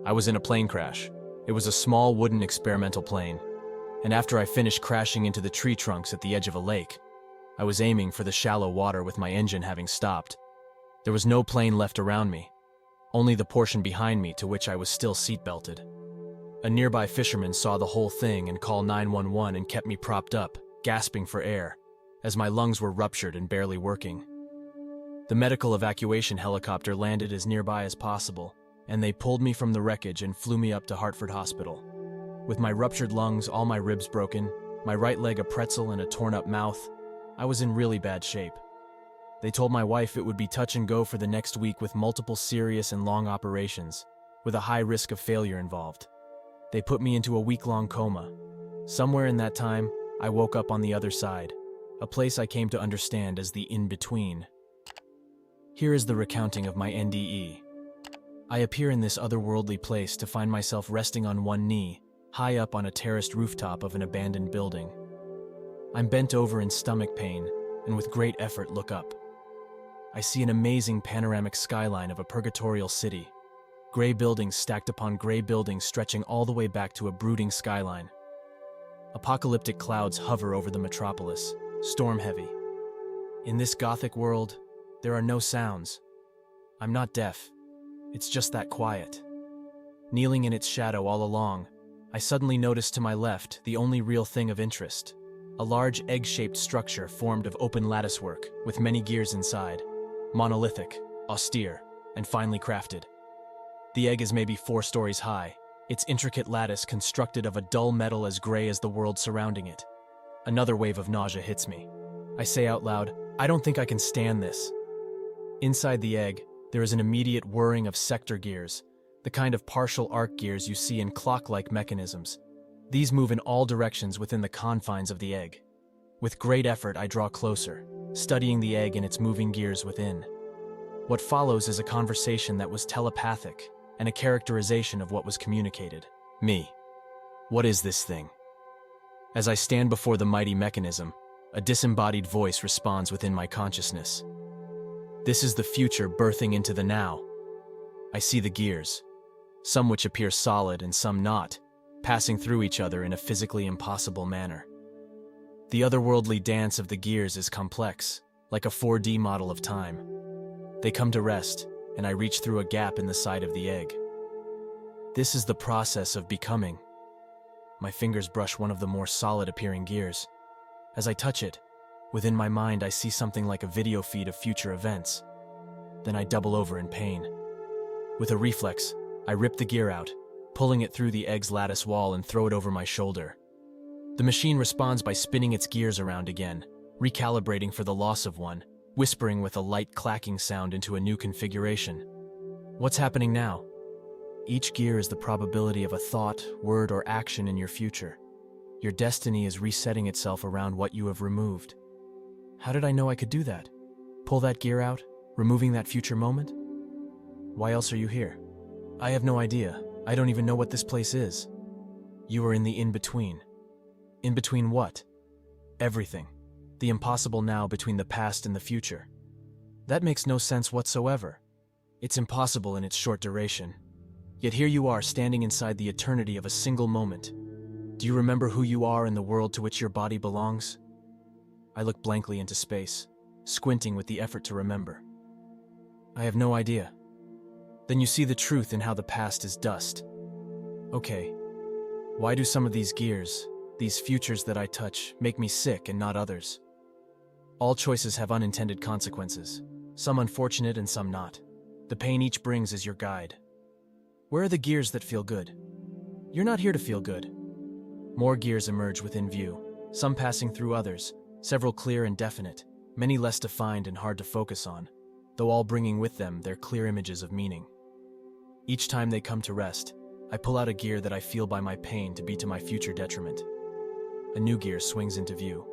I was in a plane crash. It was a small wooden experimental plane, and after I finished crashing into the tree trunks at the edge of a lake, I was aiming for the shallow water with my engine having stopped. There was no plane left around me, only the portion behind me to which I was still seatbelted. A nearby fisherman saw the whole thing and called 911 and kept me propped up, gasping for air, as my lungs were ruptured and barely working. The medical evacuation helicopter landed as nearby as possible, and they pulled me from the wreckage and flew me up to Hartford Hospital. With my ruptured lungs, all my ribs broken, my right leg a pretzel and a torn-up mouth, I was in really bad shape. They told my wife it would be touch and go for the next week with multiple serious and long operations, with a high risk of failure involved. They put me into a week-long coma. Somewhere in that time, I woke up on the other side, a place I came to understand as the in-between. Here is the recounting of my NDE. I appear in this otherworldly place to find myself resting on one knee, high up on a terraced rooftop of an abandoned building. I'm bent over in stomach pain, and with great effort look up. I see an amazing panoramic skyline of a purgatorial city, gray buildings stacked upon gray buildings stretching all the way back to a brooding skyline. Apocalyptic clouds hover over the metropolis, storm-heavy. In this gothic world, there are no sounds. I'm not deaf. It's just that quiet. Kneeling in its shadow all along, I suddenly noticed to my left the only real thing of interest, a large egg-shaped structure formed of open latticework with many gears inside, monolithic, austere, and finely crafted. The egg is maybe 4 stories high, its intricate lattice constructed of a dull metal as gray as the world surrounding it. Another wave of nausea hits me. I say out loud, I don't think I can stand this. Inside the egg, there is an immediate whirring of sector gears, the kind of partial arc gears you see in clock-like mechanisms. These move in all directions within the confines of the egg. With great effort, I draw closer, studying the egg and its moving gears within. What follows is a conversation that was telepathic and a characterization of what was communicated. Me. What is this thing? As I stand before the mighty mechanism, a disembodied voice responds within my consciousness. This is the future birthing into the now. I see the gears, some which appear solid and some not, passing through each other in a physically impossible manner. The otherworldly dance of the gears is complex, like a 4D model of time. They come to rest, and I reach through a gap in the side of the egg. This is the process of becoming. My fingers brush one of the more solid-appearing gears. As I touch it, within my mind I see something like a video feed of future events. Then I double over in pain. With a reflex, I rip the gear out, pulling it through the egg's lattice wall and throw it over my shoulder. The machine responds by spinning its gears around again, recalibrating for the loss of one, whispering with a light clacking sound into a new configuration. What's happening now? Each gear is the probability of a thought, word, or action in your future. Your destiny is resetting itself around what you have removed. How did I know I could do that? Pull that gear out, removing that future moment? Why else are you here? I have no idea. I don't even know what this place is. You are in the in-between. In between what? Everything. The impossible now between the past and the future. That makes no sense whatsoever. It's impossible in its short duration. Yet here you are standing inside the eternity of a single moment. Do you remember who you are in the world to which your body belongs? I look blankly into space, squinting with the effort to remember. I have no idea. Then you see the truth in how the past is dust. Okay, why do some of these gears, these futures that I touch, make me sick and not others? All choices have unintended consequences, some unfortunate and some not. The pain each brings is your guide. Where are the gears that feel good? You're not here to feel good. More gears emerge within view, some passing through others, several clear and definite, many less defined and hard to focus on, though all bringing with them their clear images of meaning. Each time they come to rest, I pull out a gear that I feel by my pain to be to my future detriment. A new gear swings into view.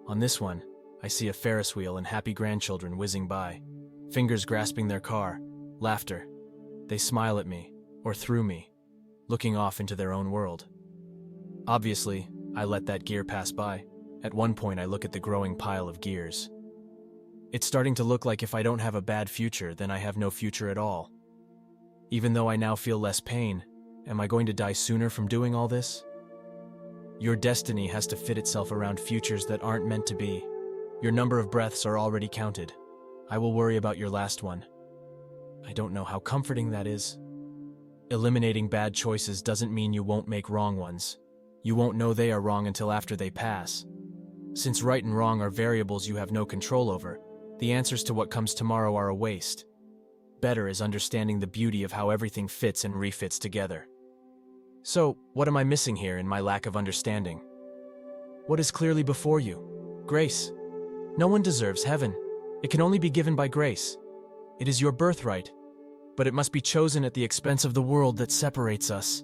On this one, I see a Ferris wheel and happy grandchildren whizzing by, fingers grasping their car, laughter. They smile at me, or through me, looking off into their own world. Obviously, I let that gear pass by. At one point, I look at the growing pile of gears. It's starting to look like if I don't have a bad future, then I have no future at all. Even though I now feel less pain, am I going to die sooner from doing all this? Your destiny has to fit itself around futures that aren't meant to be. Your number of breaths are already counted. I will worry about your last one. I don't know how comforting that is. Eliminating bad choices doesn't mean you won't make wrong ones. You won't know they are wrong until after they pass. Since right and wrong are variables you have no control over, the answers to what comes tomorrow are a waste. Better is understanding the beauty of how everything fits and refits together. So, what am I missing here in my lack of understanding? What is clearly before you? Grace. No one deserves heaven. It can only be given by grace. It is your birthright, but it must be chosen at the expense of the world that separates us.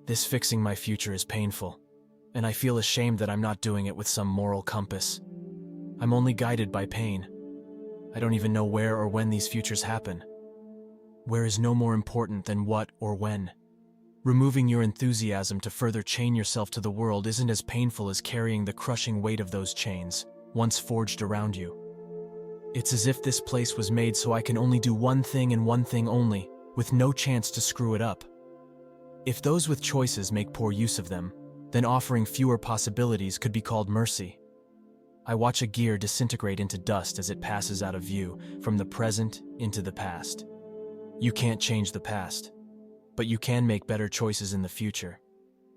This fixing my future is painful, and I feel ashamed that I'm not doing it with some moral compass. I'm only guided by pain. I don't even know where or when these futures happen. Where is no more important than what or when. Removing your enthusiasm to further chain yourself to the world isn't as painful as carrying the crushing weight of those chains, once forged around you. It's as if this place was made so I can only do one thing and one thing only, with no chance to screw it up. If those with choices make poor use of them, then offering fewer possibilities could be called mercy. I watch a gear disintegrate into dust as it passes out of view, from the present into the past. You can't change the past, but you can make better choices in the future.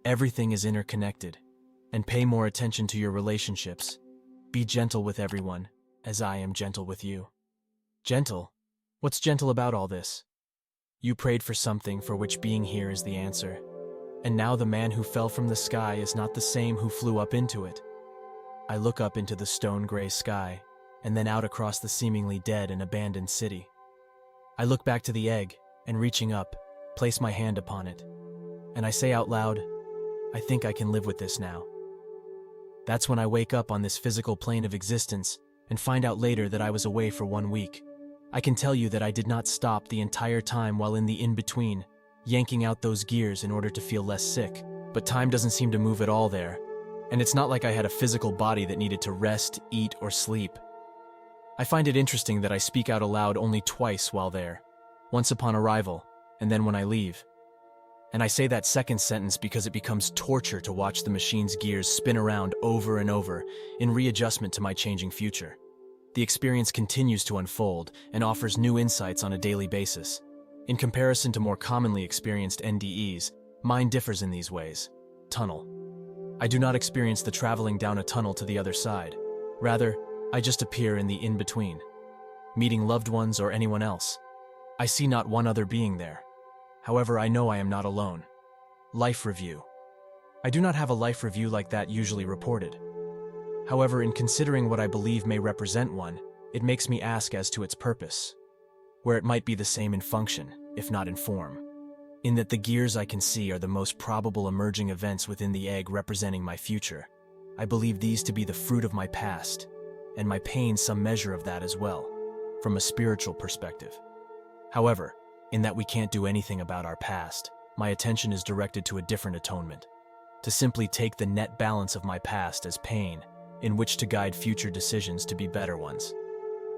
Everything is interconnected, and pay more attention to your relationships. Be gentle with everyone, as I am gentle with you. Gentle? What's gentle about all this? You prayed for something for which being here is the answer, and now the man who fell from the sky is not the same who flew up into it. I look up into the stone-gray sky, and then out across the seemingly dead and abandoned city. I look back to the egg, and reaching up, place my hand upon it, and I say out loud, I think I can live with this now. That's when I wake up on this physical plane of existence and find out later that I was away for 1 week. I can tell you that I did not stop the entire time while in the in-between, yanking out those gears in order to feel less sick, but time doesn't seem to move at all there, and it's not like I had a physical body that needed to rest, eat, or sleep. I find it interesting that I speak out aloud only twice while there, once upon arrival, and then when I leave. And I say that second sentence because it becomes torture to watch the machine's gears spin around over and over in readjustment to my changing future. The experience continues to unfold and offers new insights on a daily basis. In comparison to more commonly experienced NDEs, mine differs in these ways. Tunnel. I do not experience the traveling down a tunnel to the other side. Rather, I just appear in the in-between, meeting loved ones or anyone else. I see not one other being there. However, I know I am not alone. Life review. I do not have a life review like that usually reported. However, in considering what I believe may represent one, it makes me ask as to its purpose, where it might be the same in function, if not in form. In that the gears I can see are the most probable emerging events within the egg representing my future. I believe these to be the fruit of my past, and my pain some measure of that as well, from a spiritual perspective. However, in that we can't do anything about our past, my attention is directed to a different atonement, to simply take the net balance of my past as pain, in which to guide future decisions to be better ones.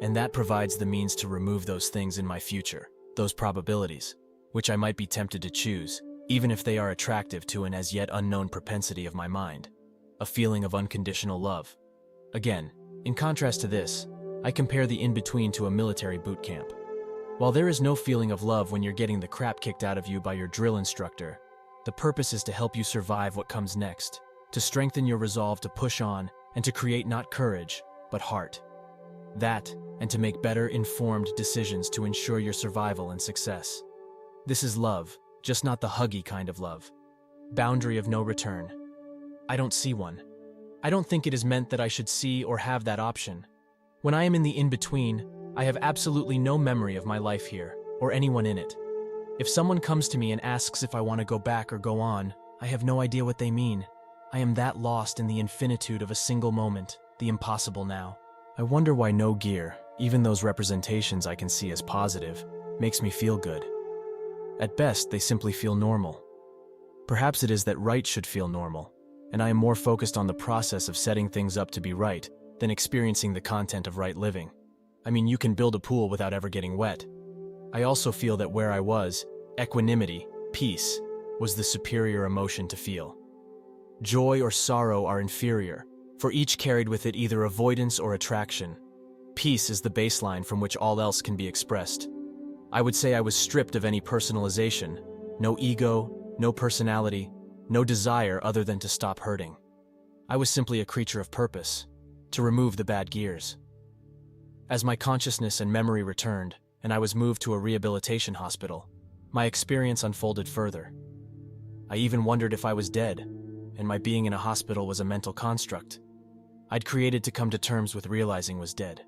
And that provides the means to remove those things in my future, those probabilities, which I might be tempted to choose, even if they are attractive to an as yet unknown propensity of my mind, a feeling of unconditional love. Again, in contrast to this, I compare the in-between to a military boot camp. While there is no feeling of love when you're getting the crap kicked out of you by your drill instructor, the purpose is to help you survive what comes next, to strengthen your resolve to push on and to create not courage, but heart. That, and to make better informed decisions to ensure your survival and success. This is love, just not the huggy kind of love. Boundary of no return. I don't see one. I don't think it is meant that I should see or have that option. When I am in the in-between, I have absolutely no memory of my life here, or anyone in it. If someone comes to me and asks if I want to go back or go on, I have no idea what they mean. I am that lost in the infinitude of a single moment, the impossible now. I wonder why no gear, even those representations I can see as positive, makes me feel good. At best, they simply feel normal. Perhaps it is that right should feel normal, and I am more focused on the process of setting things up to be right than experiencing the content of right living. I mean, you can build a pool without ever getting wet. I also feel that where I was, Equanimity, peace, was the superior emotion to feel. Joy or sorrow are inferior, for each carried with it either avoidance or attraction. Peace is the baseline from which all else can be expressed. I would say I was stripped of any personalization, no ego, no personality, no desire other than to stop hurting. I was simply a creature of purpose, to remove the bad gears. As my consciousness and memory returned, and I was moved to a rehabilitation hospital, my experience unfolded further. I even wondered if I was dead, and my being in a hospital was a mental construct I'd created to come to terms with realizing was dead.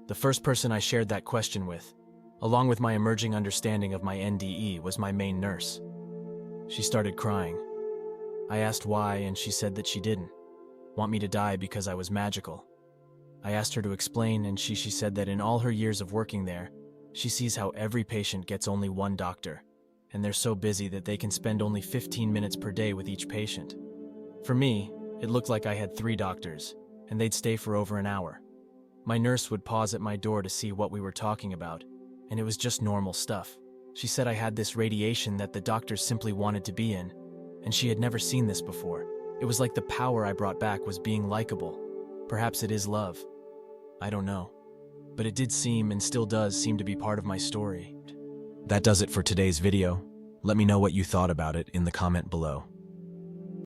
The first person I shared that question with, along with my emerging understanding of my NDE, was my main nurse. She started crying. I asked why, and she said that she didn't want me to die because I was magical. I asked her to explain, and she said that in all her years of working there, she sees how every patient gets only one doctor, and they're so busy that they can spend only 15 minutes per day with each patient. For me, it looked like I had 3 doctors, and they'd stay for over an hour. My nurse would pause at my door to see what we were talking about, and it was just normal stuff. She said I had this radiation that the doctors simply wanted to be in, and she had never seen this before. It was like the power I brought back was being likable. Perhaps it is love. I don't know. But it did seem, and still does seem, to be part of my story. That does it for today's video. Let me know what you thought about it in the comment below.